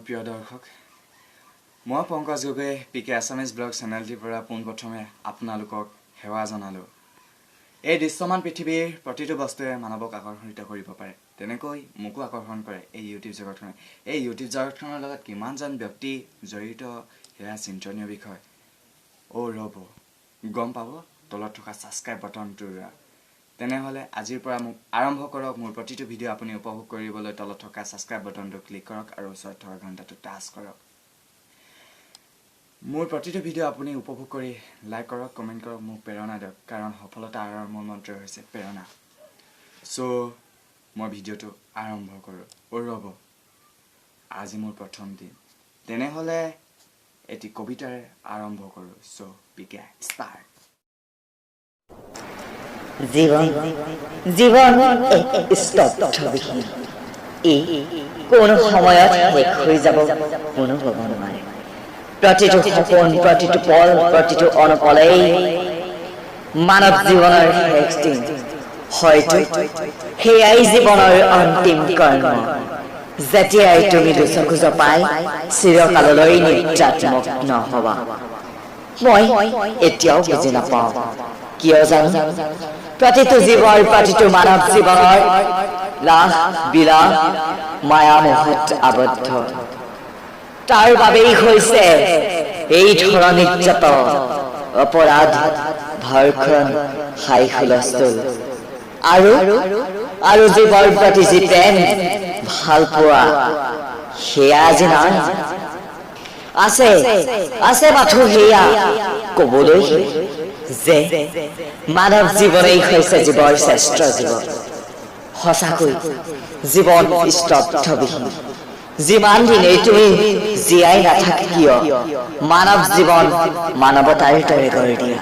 প্ৰিয় দৰ্শক মই Pankaj Gogoi P.K Assamese blog চেনেলটিৰ পৰা পোনপ্ৰথমে আপোনালোকক সেৱা জনালো এই দৃশ্যমান পৃথিৱীৰ প্ৰতিটো বস্তুৱে মানৱক আকৰ্ষিত কৰিব পাৰে তেনেকৈ মোকো আকৰ্ষণ কৰে এই ইউটিউব জগতখনে এই ইউটিউব জগতখনৰ লগত কিমানজন ব্যক্তি জড়িত এয়া চিন্তনীয় বিষয় ও ৰব গম পাব তলত থকা সাবস্ক্ৰাইব বাটনটো তেনেহলে আজিৰ পৰা মোক আৰম্ভ কৰক মোৰ প্ৰতিটো ভিডিও আপুনি উপভোগ কৰিবলৈ তলত থকা সাবস্ক্ৰাইব বাটনটো ক্লিক কৰক আৰু ওচৰত থকা ঘণ্টাটো টাচ কৰক মোৰ প্ৰতিটো ভিডিও আপুনি উপভোগ কৰি লাইক কৰক কমেন্ট কৰক মোক প্ৰেৰণা দিয়ক কাৰণ সফলতা আৰু মোৰ মন্ত্ৰ হৈছে প্ৰেৰণা সো মই ভিডিওটো আৰম্ভ কৰো ও ৰব আজি মোৰ প্ৰথম দিন তেনেহলে এটি কবিতাৰে আৰম্ভ কৰো সো P.K start জীবন জীবন এক স্তব্ধবিহীন এই কোন সময়ত শেষ হৈ যাব কোনো ক'ব নোৱাৰে প্ৰতিটো সপোন প্ৰতিটো পল প্ৰতিটো অনপলেই মানৱ জীৱনৰ শেষ দিন হয়তো সেয়াই জীৱনৰ অন্তিম কৰ্ম যেতিয়াই তুমি দুচকু জপাই চিৰকাললৈ নিদ্ৰাত মগ্ন হবা মই এতিয়াও বুজি নাপাওঁ কিয় জানো প্ৰতিটো জীৱৰ প্ৰতিটো মানৱ জীৱনৰ লাহ বিলাহ মায়া মোহত আবদ্ধ তাৰ বাবেই হৈছে এই ধৰণিত যত অপৰাধ ভৰখন হাই হুলস্থুল আৰু জীৱৰ প্ৰতি যি প্ৰেম ভাল পোৱা সেয়া আজি নাই আছে মাথো সেয়া কবলৈ যে মানৱ জীৱনেই হৈছে জীৱৰ শ্ৰেষ্ঠ জীৱন সঁচাকৈ জীৱন স্তব্ধবিহীন যিমান দিনেই তুমি জীয়াই নাথাক কিয় মানৱ জীৱন মানৱতাৰ দৰে গঢ় দিয়া